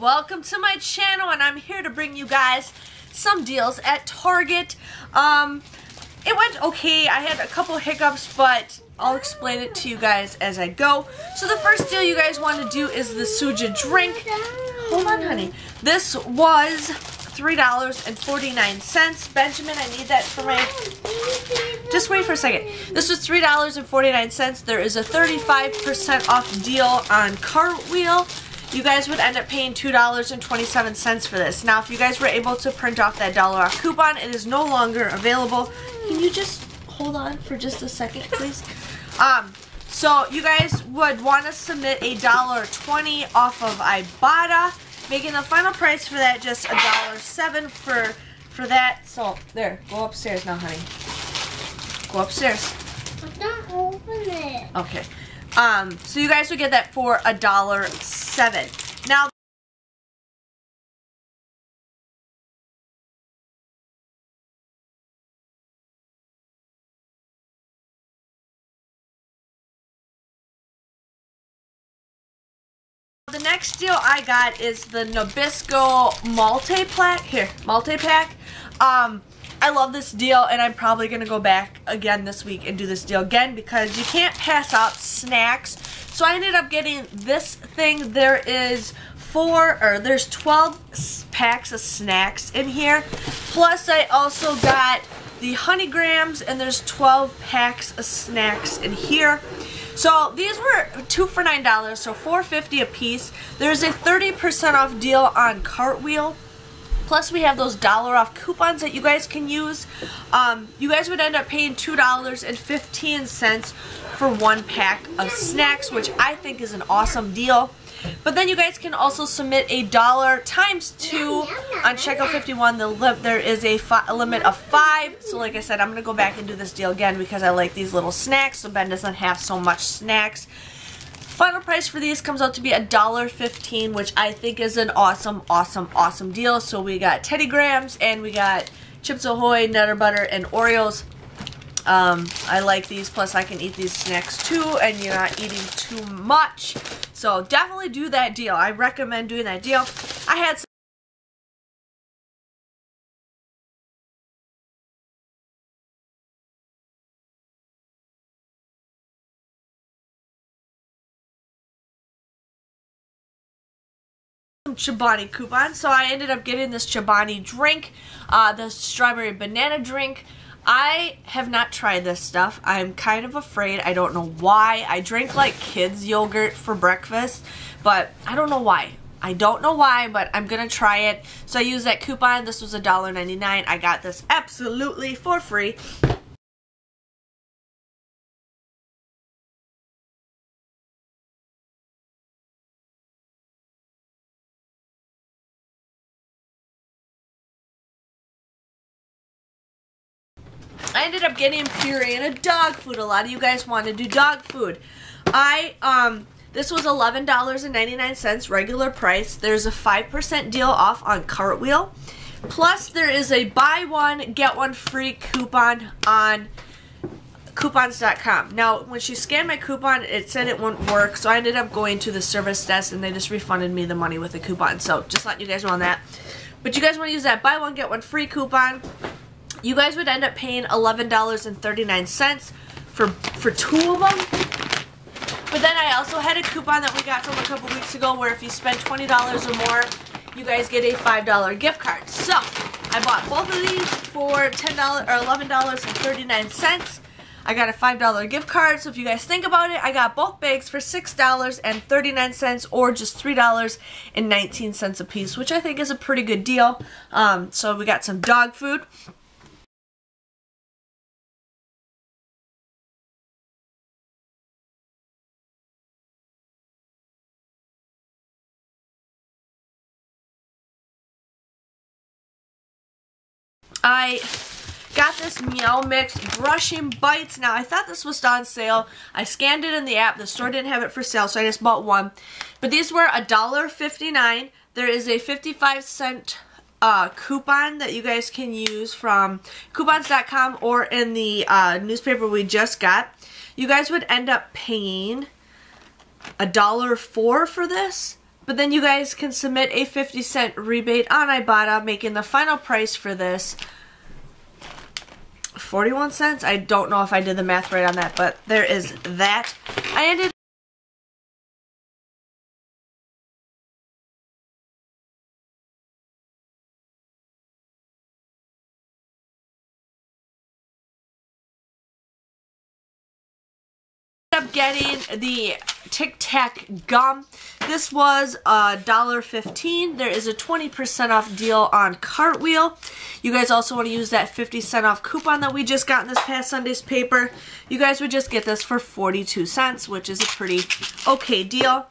welcome to my channel, and I'm here to bring you guys some deals at Target. It went okay. I had a couple hiccups, but I'll explain it to you guys as I go. So the first deal you guys want to do is the Suja drink. Hold on, honey. This was $3.49. Benjamin, I need that for my... Just wait for a second. This was $3.49. There is a 35% off deal on Cartwheel. You guys would end up paying $2.27 for this. Now, if you guys were able to print off that $1 off coupon, it is no longer available. Can you just hold on for just a second, please? So you guys would want to submit a $1.20 off of Ibotta, making the final price for that just $1.07 for that. So there, go upstairs now, honey. Go upstairs. I can't open it. Okay. So you guys would get that for $1.07. Now, the next deal I got is the Nabisco multi-pack. Here, multi-pack. I love this deal, and I'm probably going to go back again this week and do this deal again because you can't pass up snacks. So I ended up getting this thing. There's 12 packs of snacks in here. Plus I also got the honey grams, and there's 12 packs of snacks in here. So these were 2 for $9, so $4.50 a piece. There's a 30% off deal on Cartwheel. Plus we have those $1 off coupons that you guys can use. You guys would end up paying $2.15 for 1 pack of snacks, which I think is an awesome deal. But then you guys can also submit a $1 times 2 on checkout 51. There is a limit of 5. So like I said, I'm going to go back and do this deal again because I like these little snacks, so Ben doesn't have so much snacks. Final price for these comes out to be $1.15, which I think is an awesome, awesome, awesome deal. So we got Teddy Grahams, and we got Chips Ahoy, Nutter Butter, and Oreos. I like these, plus I can eat these snacks too, and you're not eating too much. So definitely do that deal. I recommend doing that deal. I had some Chobani coupons, so I ended up getting this Chobani drink, the strawberry banana drink. I have not tried this stuff. I'm kind of afraid. I don't know why. I drink like kids yogurt for breakfast, but I don't know why. I don't know why, but I'm gonna try it. So I used that coupon. This was $1.99. I got this absolutely for free. I ended up getting Purina dog food. A lot of you guys want to do dog food. This was $11.99 regular price. There's a 5% deal off on Cartwheel. Plus there is a buy one, get one free coupon on coupons.com. Now, when she scanned my coupon, it said it wouldn't work, so I ended up going to the service desk and they just refunded me the money with the coupon. So just letting you guys know on that. But you guys want to use that buy one, get one free coupon. You guys would end up paying $11.39 for 2 of them. But then I also had a coupon that we got from a couple weeks ago where if you spend $20 or more, you guys get a $5 gift card. So I bought both of these for $10 or $11.39. I got a $5 gift card. So if you guys think about it, I got both bags for $6.39 or just $3.19 a piece, which I think is a pretty good deal. So we got some dog food. I got this Meow Mix brushing bites. Now, I thought this was on sale. I scanned it in the app. The store didn't have it for sale, so I just bought one. But these were $1.59. There is a 55-cent coupon that you guys can use from coupons.com or in the newspaper we just got. You guys would end up paying $1.04 for this. But then you guys can submit a 50-cent rebate on Ibotta, making the final price for this 41 cents. I don't know if I did the math right on that, but there is that. I ended up getting the Tic Tac gum. This was $1.15. There is a 20% off deal on Cartwheel. You guys also want to use that 50-cent off coupon that we just got in this past Sunday's paper. You guys would just get this for 42 cents, which is a pretty okay deal.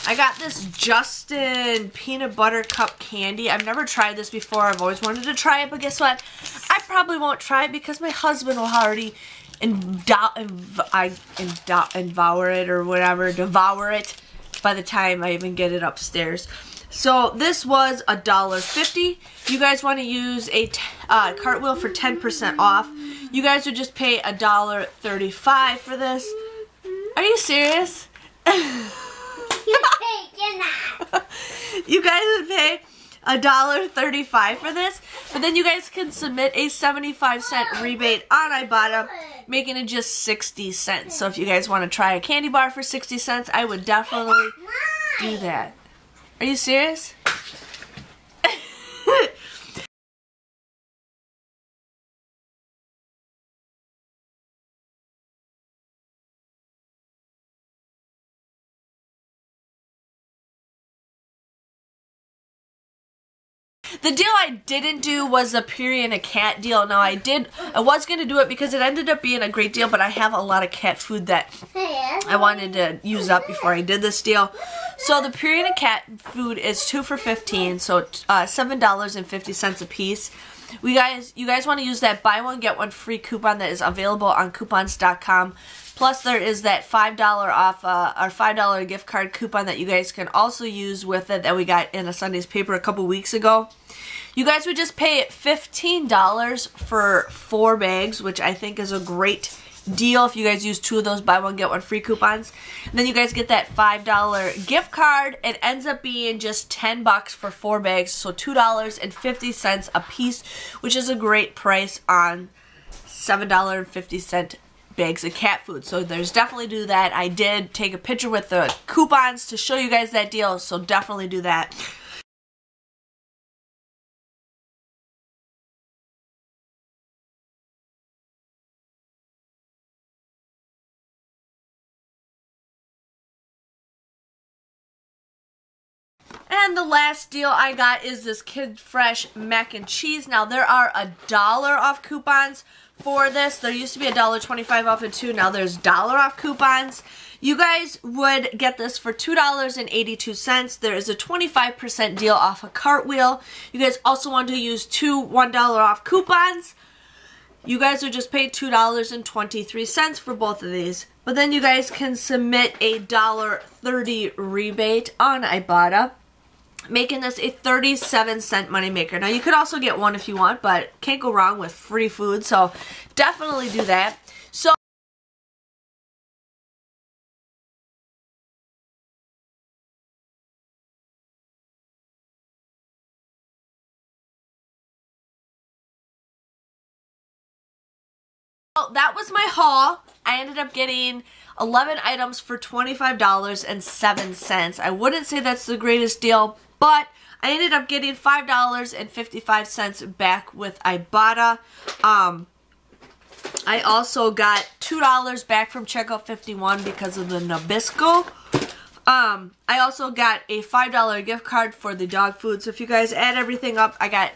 I got this Justin peanut butter cup candy. I've never tried this before. I've always wanted to try it, but guess what? I probably won't try it because my husband will already devour it by the time I even get it upstairs. So this was $1.50. You guys want to use a Cartwheel for 10% off. You guys would just pay $1.35 for this. Are you serious? You guys would pay $1.35 for this, but then you guys can submit a 75-cent rebate on Ibotta, making it just 60 cents. So if you guys want to try a candy bar for 60 cents, I would definitely do that. Are you serious? The deal I didn't do was a Puree and a cat deal. Now I was going to do it because it ended up being a great deal, but I have a lot of cat food that I wanted to use up before I did this deal. So the Puree and a cat food is 2 for $15, so $7.50 a piece. You guys want to use that buy one get one free coupon that is available on coupons.com. Plus there is that $5 off our $5 gift card coupon that you guys can also use with it that we got in a Sunday's paper a couple weeks ago. You guys would just pay $15 for 4 bags, which I think is a great deal if you guys use 2 of those buy one get one free coupons. And then you guys get that $5 gift card. It ends up being just $10 for 4 bags, so $2.50 a piece, which is a great price on $7.50 bags of cat food. So there's definitely do that. I did take a picture with the coupons to show you guys that deal, so definitely do that. And the last deal I got is this Kid Fresh mac and cheese. Now there are $1 off coupons for this. There used to be $1.25 off it too. Now there's $1 off coupons. You guys would get this for $2.82. There is a 25% deal off a Cartwheel. You guys also want to use 2 $1 off coupons. You guys would just pay $2.23 for both of these. But then you guys can submit a $1.30 rebate on Ibotta, making this a 37-cent moneymaker. Now, you could also get one if you want, but can't go wrong with free food, so definitely do that. So, that was my haul. I ended up getting 11 items for $25.07. I wouldn't say that's the greatest deal, but I ended up getting $5.55 back with Ibotta. I also got $2 back from Checkout 51 because of the Nabisco. I also got a $5 gift card for the dog food. So if you guys add everything up, I got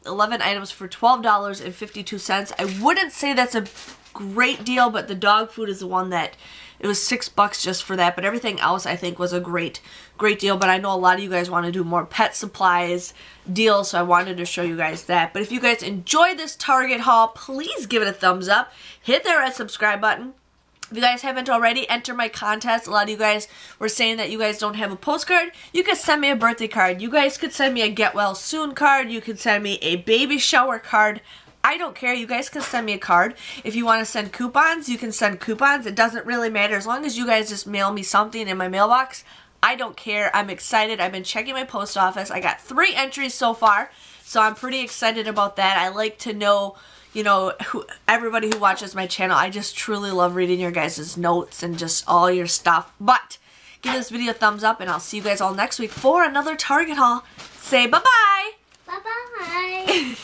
11 items for $12.52. I wouldn't say that's a great deal, but the dog food is the one that it was $6 just for that. But everything else I think was a great deal. But I know a lot of you guys want to do more pet supplies deals, so I wanted to show you guys that. But if you guys enjoyed this Target haul, please give it a thumbs up. Hit that red subscribe button. If you guys haven't already, enter my contest. A lot of you guys were saying that you guys don't have a postcard. You could send me a birthday card. You guys could send me a get well soon card. You could send me a baby shower card. I don't care. You guys can send me a card. If you want to send coupons, you can send coupons. It doesn't really matter. As long as you guys just mail me something in my mailbox, I don't care. I'm excited. I've been checking my post office. I got 3 entries so far, so I'm pretty excited about that. I like to know, you know, everybody who watches my channel. I just truly love reading your guys' notes and just all your stuff. But give this video a thumbs up, and I'll see you guys all next week for another Target haul. Say bye-bye. Bye-bye.